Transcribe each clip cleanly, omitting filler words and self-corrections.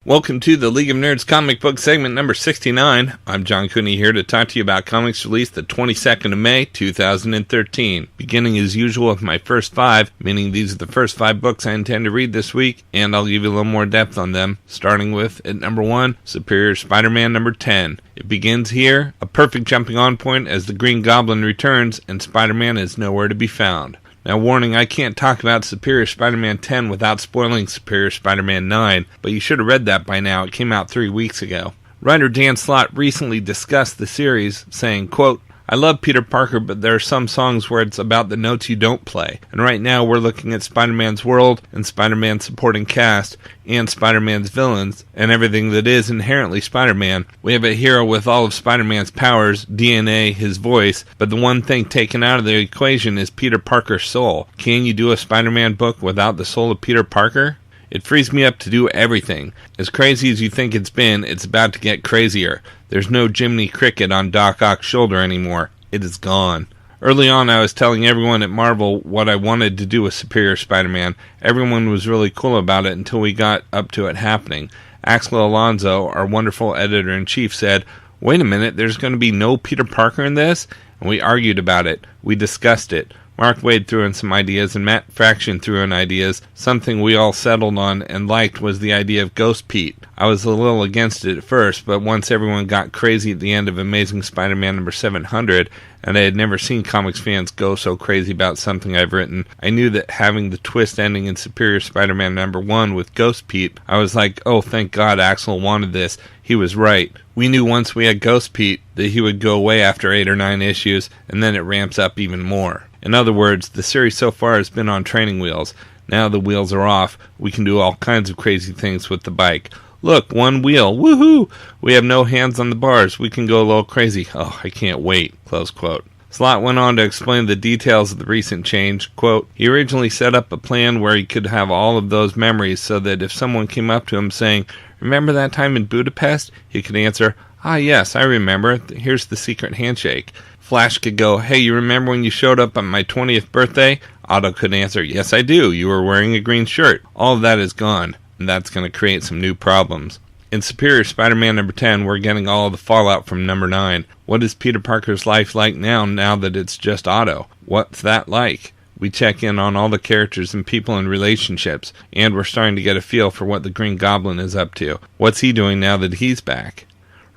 Welcome to the League of Nerds comic book segment number 69. I'm John Cooney here to talk to you about comics released the 22nd of May, 2013. Beginning as usual with my first five, meaning these are the first 5 books I intend to read this week, and I'll give you a little more depth on them, starting with, at number 1, Superior Spider-Man number 10. It begins here, a perfect jumping on point as the Green Goblin returns, and Spider-Man is nowhere to be found. Now, warning, I can't talk about Superior Spider-Man 10 without spoiling Superior Spider-Man 9, but you should have read that by now. It came out 3 weeks ago. Writer Dan Slott recently discussed the series, saying, quote, I love Peter Parker, but there are some songs where it's about the notes you don't play. And right now we're looking at Spider-Man's world and Spider-Man's supporting cast and Spider-Man's villains and everything that is inherently Spider-Man. We have a hero with all of Spider-Man's powers, DNA, his voice, but the one thing taken out of the equation is Peter Parker's soul. Can you do a Spider-Man book without the soul of Peter Parker? It frees me up to do everything. As crazy as you think it's been, it's about to get crazier. There's no Jiminy Cricket on Doc Ock's shoulder anymore. It is gone. Early on, I was telling everyone at Marvel what I wanted to do with Superior Spider-Man. Everyone was really cool about it until we got up to it happening. Axel Alonso, our wonderful editor-in-chief, said, wait a minute, there's going to be no Peter Parker in this? And we argued about it. We discussed it. Mark Waid threw in some ideas, and Matt Fraction threw in ideas. Something we all settled on and liked was the idea of Ghost Pete. I was a little against it at first, but once everyone got crazy at the end of Amazing Spider-Man number 700, and I had never seen comics fans go so crazy about something I've written, I knew that having the twist ending in Superior Spider-Man number 1 with Ghost Pete, I was like, oh, thank God Axel wanted this. He was right. We knew once we had Ghost Pete that he would go away after 8 or 9 issues, and then it ramps up even more. In other words, the series so far has been on training wheels. Now the wheels are off. We can do all kinds of crazy things with the bike. Look, one wheel. Woohoo! We have no hands on the bars. We can go a little crazy. Oh, I can't wait. Close quote. Slott went on to explain the details of the recent change. Quote, he originally set up a plan where he could have all of those memories so that if someone came up to him saying, remember that time in Budapest? He could answer, ah, yes, I remember. Here's the secret handshake. Flash could go, hey, you remember when you showed up on my 20th birthday? Otto could answer, yes, I do. You were wearing a green shirt. All of that is gone, and that's going to create some new problems. In Superior Spider-Man number 10, we're getting all of the fallout from number 9. What is Peter Parker's life like now that it's just Otto? What's that like? We check in on all the characters and people and relationships, and we're starting to get a feel for what the Green Goblin is up to. What's he doing now that he's back?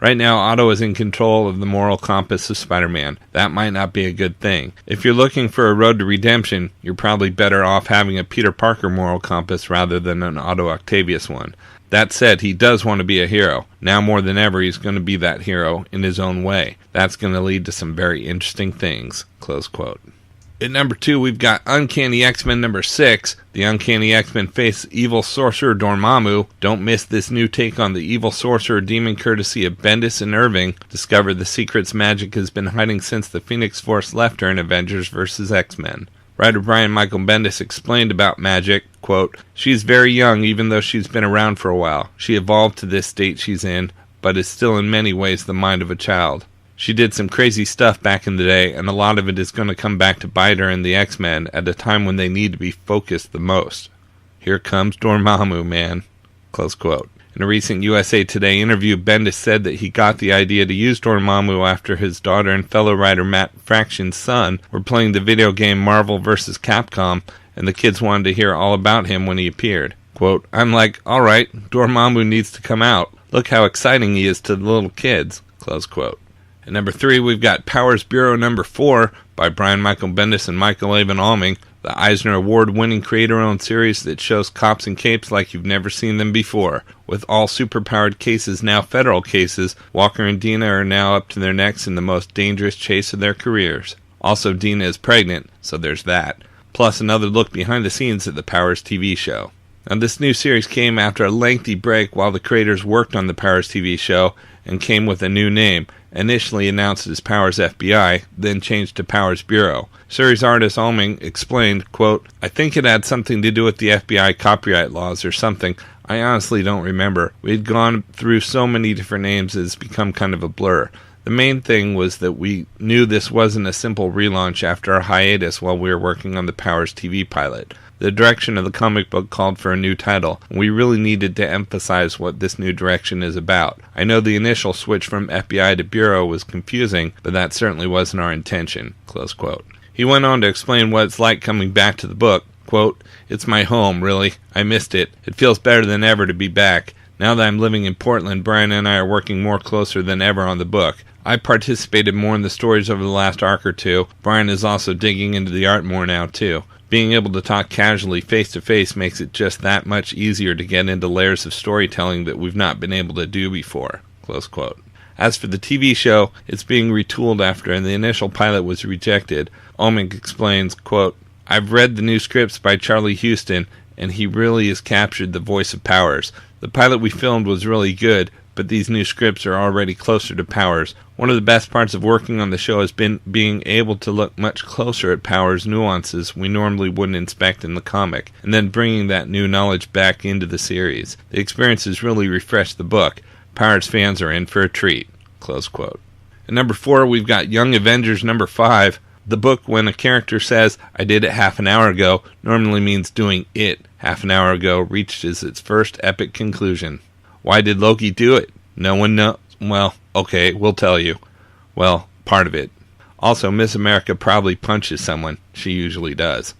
Right now, Otto is in control of the moral compass of Spider-Man. That might not be a good thing. If you're looking for a road to redemption, you're probably better off having a Peter Parker moral compass rather than an Otto Octavius one. That said, he does want to be a hero. Now more than ever, he's going to be that hero in his own way. That's going to lead to some very interesting things. Close quote. At number 2, we've got Uncanny X-Men number 6. The Uncanny X-Men face evil sorcerer Dormammu. Don't miss this new take on the evil sorcerer demon courtesy of Bendis and Irving. Discover the secrets magic has been hiding since the Phoenix Force left her in Avengers vs. X-Men. Writer Brian Michael Bendis explained about magic, quote, she's very young even though she's been around for a while. She evolved to this state she's in, but is still in many ways the mind of a child. She did some crazy stuff back in the day, and a lot of it is going to come back to bite her in the X-Men at a time when they need to be focused the most. Here comes Dormammu, man. Close quote. In a recent USA Today interview, Bendis said that he got the idea to use Dormammu after his daughter and fellow writer Matt Fraction's son were playing the video game Marvel vs. Capcom, and the kids wanted to hear all about him when he appeared. Quote, I'm like, all right, Dormammu needs to come out. Look how exciting he is to the little kids. Close quote. At number 3, we've got Powers Bureau number 4 by Brian Michael Bendis and Michael Avon Alming, the Eisner Award-winning creator-owned series that shows cops in capes like you've never seen them before. With all superpowered cases now federal cases, Walker and Dina are now up to their necks in the most dangerous chase of their careers. Also, Dina is pregnant, so there's that. Plus another look behind the scenes at the Powers TV show. Now, this new series came after a lengthy break while the creators worked on the Powers TV show and came with a new name, initially announced as Powers FBI, then changed to Powers Bureau. Series artist Alming explained, quote, I think it had something to do with the FBI copyright laws or something. I honestly don't remember. We'd gone through so many different names it's become kind of a blur. The main thing was that we knew this wasn't a simple relaunch after our hiatus while we were working on the Powers TV pilot. The direction of the comic book called for a new title, and we really needed to emphasize what this new direction is about. I know the initial switch from FBI to Bureau was confusing, but that certainly wasn't our intention." Close quote. He went on to explain what it's like coming back to the book. Quote, "It's my home, really. I missed it. It feels better than ever to be back. Now that I'm living in Portland, Brian and I are working more closer than ever on the book. I participated more in the stories over the last arc or two. Brian is also digging into the art more now, too. Being able to talk casually face-to-face makes it just that much easier to get into layers of storytelling that we've not been able to do before." Close quote. As for the TV show, it's being retooled after the initial pilot was rejected. Omic explains, quote, "I've read the new scripts by Charlie Houston, and he really has captured the voice of Powers. The pilot we filmed was really good, but these new scripts are already closer to Powers. One of the best parts of working on the show has been being able to look much closer at Powers' nuances we normally wouldn't inspect in the comic, and then bringing that new knowledge back into the series. The experience has really refreshed the book. Powers fans are in for a treat." Close quote. At number 4, we've got Young Avengers number 5. The book, when a character says, "I did it half an hour ago," normally means doing it half an hour ago reaches its first epic conclusion. Why did Loki do it? No one knows. Well, okay, we'll tell you. Well, part of it. Also, Miss America probably punches someone. She usually does.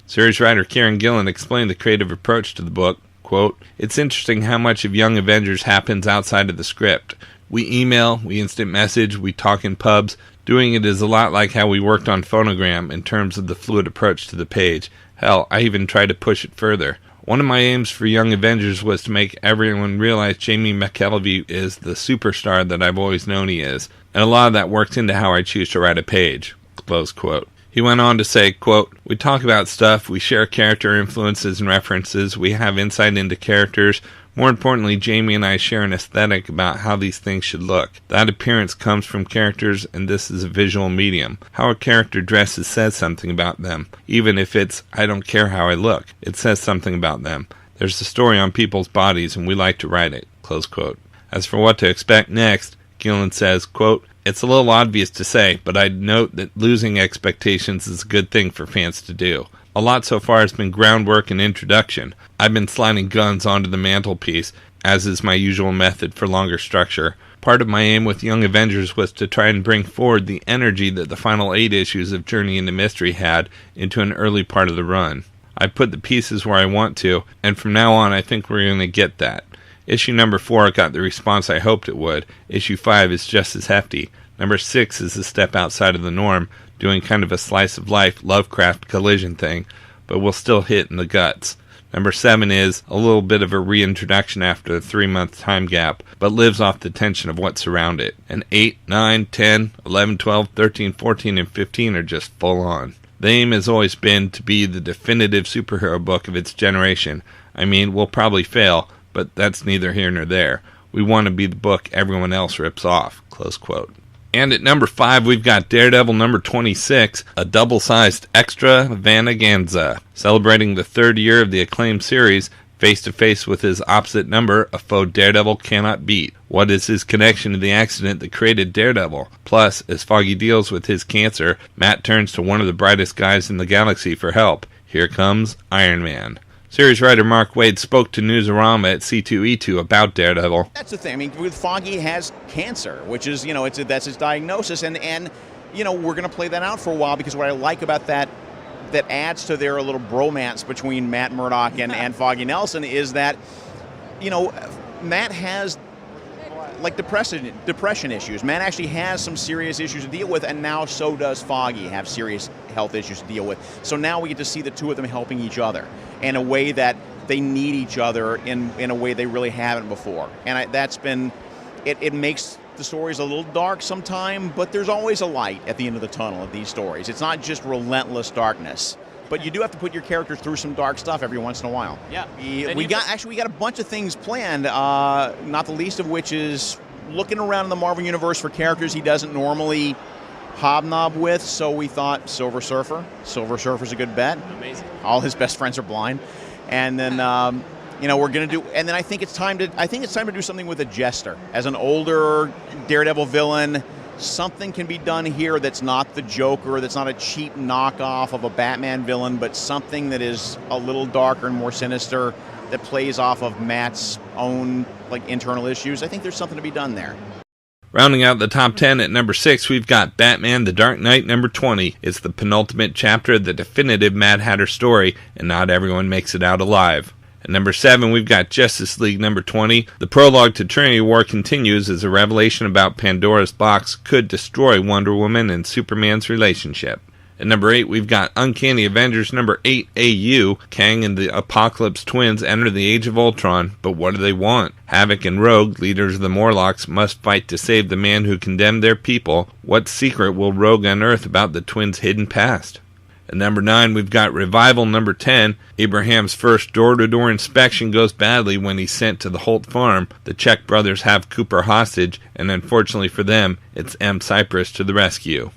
Series writer Kieran Gillen explained the creative approach to the book. Quote, "It's interesting how much of Young Avengers happens outside of the script. We email, we instant message, we talk in pubs. Doing it is a lot like how we worked on Phonogram in terms of the fluid approach to the page. Hell, I even tried to push it further. One of my aims for Young Avengers was to make everyone realize Jamie McKelvey is the superstar that I've always known he is, and a lot of that works into how I choose to write a page." Close quote. He went on to say, quote, "We talk about stuff, we share character influences and references, we have insight into characters. More importantly, Jamie and I share an aesthetic about how these things should look. That appearance comes from characters, and this is a visual medium. How a character dresses says something about them. Even if it's, I don't care how I look, it says something about them. There's a story on people's bodies, and we like to write it." Close quote. As for what to expect next, Gillen says, quote, "It's a little obvious to say, but I'd note that losing expectations is a good thing for fans to do. A lot so far has been groundwork and introduction. I've been sliding guns onto the mantelpiece, as is my usual method for longer structure. Part of my aim with Young Avengers was to try and bring forward the energy that the final 8 issues of Journey into Mystery had into an early part of the run. I've put the pieces where I want to, and from now on I think we're going to get that. Issue number 4 got the response I hoped it would. Issue 5 is just as hefty. Number 6 is a step outside of the norm, doing kind of a slice-of-life Lovecraft collision thing, but will still hit in the guts. Number 7 is a little bit of a reintroduction after a 3-month time gap, but lives off the tension of what's around it. And 8, 9, 10, 11, 12, 13, 14, and 15 are just full on. The aim has always been to be the definitive superhero book of its generation. I mean, we'll probably fail, but that's neither here nor there. We want to be the book everyone else rips off." Close quote. And at number 5, we've got Daredevil number 26, a double-sized extravaganza, celebrating the 3rd year of the acclaimed series. Face-to-face with his opposite number, a foe Daredevil cannot beat. What is his connection to the accident that created Daredevil? Plus, as Foggy deals with his cancer, Matt turns to one of the brightest guys in the galaxy for help. Here comes Iron Man. Series writer Mark Waid spoke to Newsarama at C2E2 about Daredevil. That's the thing. I mean, with Foggy has cancer, which is, that's his diagnosis, and we're going to play that out for a while, because what I like about that adds to their little bromance between Matt Murdock and Foggy Nelson is that, Matt has like depression issues. Matt actually has some serious issues to deal with, and now so does Foggy have serious health issues to deal with. So now we get to see the two of them helping each other in a way that they need each other in a way they really haven't before. And that's been, it makes the stories a little dark sometime, but there's always a light at the end of the tunnel of these stories. It's not just relentless darkness. But you do have to put your characters through some dark stuff every once in a while. Yeah. We got a bunch of things planned, not the least of which is looking around in the Marvel Universe for characters he doesn't normally hobnob with, so we thought Silver Surfer. Silver Surfer's a good bet. Amazing. All his best friends are blind. And then we're going to do, and then I think it's time to do something with a Jester as an older Daredevil villain, something can be done here that's not the Joker, that's not a cheap knockoff of a Batman villain, but something that is a little darker and more sinister, that plays off of Matt's own internal issues. I think there's something to be done there. Rounding out the top 10 at number 6, we've got Batman The Dark Knight number 20. It's the penultimate chapter of the definitive Mad Hatter story, and not everyone makes it out alive. At number 7, we've got Justice League number 20. The prologue to Trinity War continues as a revelation about Pandora's box could destroy Wonder Woman and Superman's relationship. At number 8, we've got Uncanny Avengers number 8 AU. Kang and the Apocalypse twins enter the Age of Ultron, but what do they want? Havoc and Rogue, leaders of the Morlocks, must fight to save the man who condemned their people. What secret will Rogue unearth about the twins' hidden past? At number 9, we've got Revival number 10. Abraham's first door-to-door inspection goes badly when he's sent to the Holt farm. The Czech brothers have Cooper hostage, and unfortunately for them, it's M. Cypress to the rescue.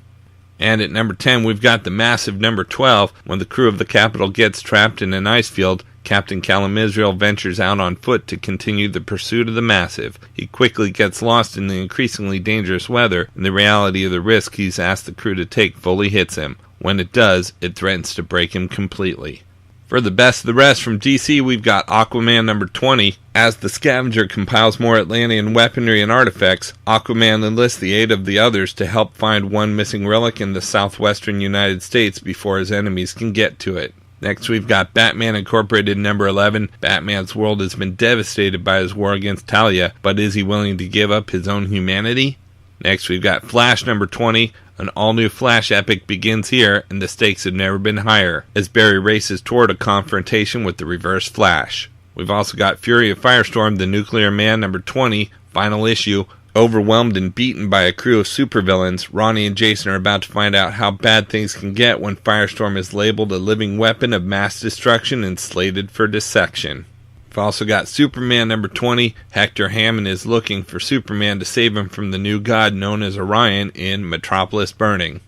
And at number 10, we've got the massive number 12. When the crew of the Capitol gets trapped in an ice field, Captain Callum Israel ventures out on foot to continue the pursuit of the massive. He quickly gets lost in the increasingly dangerous weather, and the reality of the risk he's asked the crew to take fully hits him. When it does, it threatens to break him completely. For the best of the rest from DC, we've got Aquaman number 20. As the Scavenger compiles more Atlantean weaponry and artifacts, Aquaman enlists the aid of the others to help find one missing relic in the southwestern United States before his enemies can get to it. Next, we've got Batman Incorporated number 11. Batman's world has been devastated by his war against Talia, but is he willing to give up his own humanity? Next, we've got Flash number 20. An all-new Flash epic begins here, and the stakes have never been higher, as Barry races toward a confrontation with the Reverse Flash. We've also got Fury of Firestorm, the Nuclear Man number 20, final issue. Overwhelmed and beaten by a crew of supervillains, Ronnie and Jason are about to find out how bad things can get when Firestorm is labeled a living weapon of mass destruction and slated for dissection. We've also got Superman number 20. Hector Hammond is looking for Superman to save him from the new god known as Orion in Metropolis Burning.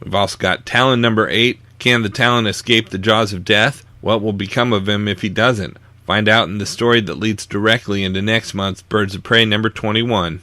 We've also got Talon number 8. Can the Talon escape the jaws of death? What will become of him if he doesn't? Find out in the story that leads directly into next month's Birds of Prey number 21.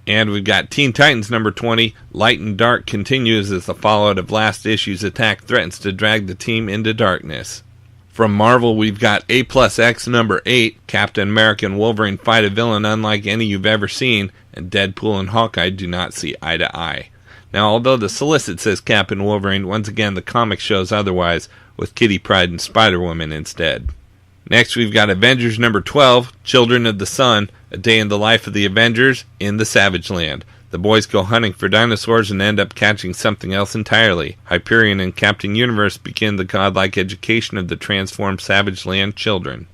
And we've got Teen Titans number 20. Light and Dark continues as the fallout of last issue's attack threatens to drag the team into darkness. From Marvel, we've got A+X number 8. Captain America and Wolverine fight a villain unlike any you've ever seen, and Deadpool and Hawkeye do not see eye to eye. Now, although the solicit says Cap and Wolverine, once again the comic shows otherwise, with Kitty Pryde and Spider-Woman instead. Next, we've got Avengers number 12, Children of the Sun, a day in the life of the Avengers in the Savage Land. The boys go hunting for dinosaurs and end up catching something else entirely. Hyperion and Captain Universe begin the godlike education of the transformed Savage Land children.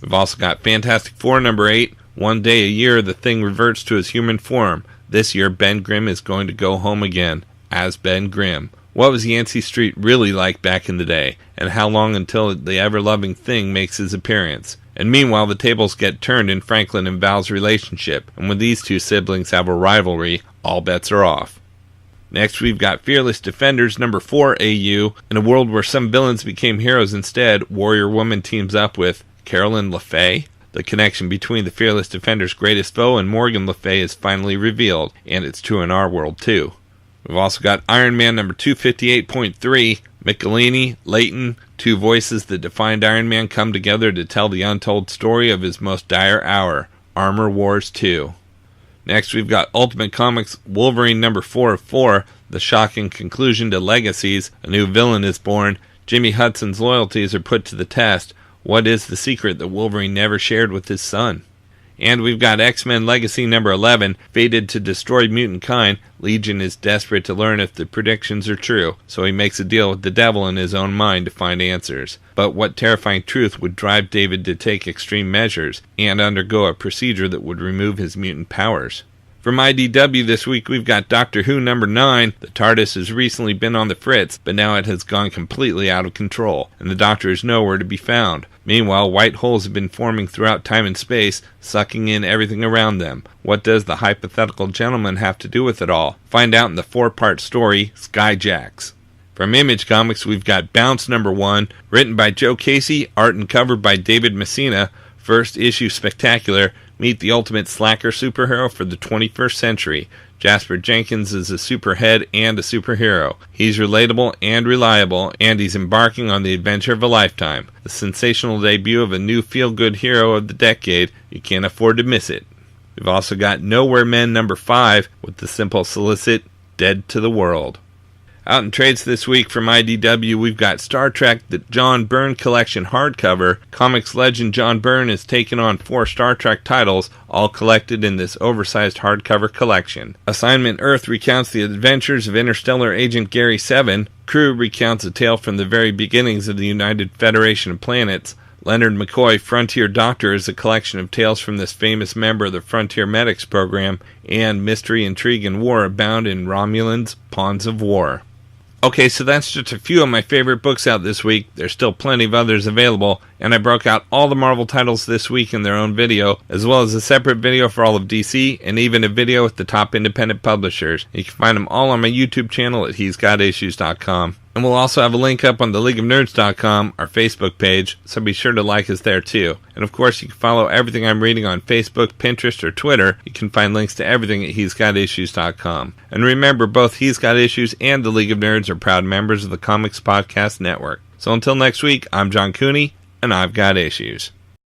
We've also got Fantastic Four number 8. One day a year, the Thing reverts to his human form. This year, Ben Grimm is going to go home again, as Ben Grimm. What was Yancey Street really like back in the day, and how long until the ever-loving Thing makes his appearance? And meanwhile, the tables get turned in Franklin and Val's relationship, and when these two siblings have a rivalry, all bets are off. Next, we've got Fearless Defenders number 4 AU. In a world where some villains became heroes instead, Warrior Woman teams up with Carolyn LaFay. The connection between the Fearless Defenders' greatest foe and Morgan Le Fay is finally revealed, and it's true in our world too. We've also got Iron Man number 258.3. Michelini, Layton, two voices that defined Iron Man come together to tell the untold story of his most dire hour, Armor Wars 2. Next, we've got Ultimate Comics Wolverine number 4 of 4, the shocking conclusion to Legacies. A new villain is born. Jimmy Hudson's loyalties are put to the test. What is the secret that Wolverine never shared with his son? And we've got X-Men Legacy number 11, fated to destroy mutant kind. Legion is desperate to learn if the predictions are true, so he makes a deal with the devil in his own mind to find answers. But what terrifying truth would drive David to take extreme measures and undergo a procedure that would remove his mutant powers? From IDW this week, we've got Doctor Who number 9. The TARDIS has recently been on the fritz, but now it has gone completely out of control, and the Doctor is nowhere to be found. Meanwhile, white holes have been forming throughout time and space, sucking in everything around them. What does the hypothetical gentleman have to do with it all? Find out in the 4-part story, Skyjacks. From Image Comics, we've got Bounce number 1, written by Joe Casey, art and cover by David Messina. First issue spectacular. Meet the ultimate slacker superhero for the 21st century. Jasper Jenkins is a superhead and a superhero. He's relatable and reliable, and he's embarking on the adventure of a lifetime. The sensational debut of a new feel-good hero of the decade. You can't afford to miss it. We've also got Nowhere Men number 5 with the simple solicit, Dead to the World. Out in trades this week from IDW, we've got Star Trek, the John Byrne Collection hardcover. Comics legend John Byrne has taken on 4 Star Trek titles, all collected in this oversized hardcover collection. Assignment Earth recounts the adventures of interstellar agent Gary 7. Crew recounts a tale from the very beginnings of the United Federation of Planets. Leonard McCoy, Frontier Doctor, is a collection of tales from this famous member of the Frontier Medics program, and mystery, intrigue, and war abound in Romulan's Pawns of War. Okay, so that's just a few of my favorite books out this week. There's still plenty of others available, and I broke out all the Marvel titles this week in their own video, as well as a separate video for all of DC, and even a video with the top independent publishers. You can find them all on my YouTube channel at he'sgotissues.com. And we'll also have a link up on the leagueofnerds.com, our Facebook page, so be sure to like us there too. And of course, you can follow everything I'm reading on Facebook, Pinterest, or Twitter. You can find links to everything at he'sgotissues.com. And remember, both He's Got Issues and the League of Nerds are proud members of the Comics Podcast Network. So until next week, I'm John Cooney, and I've got issues.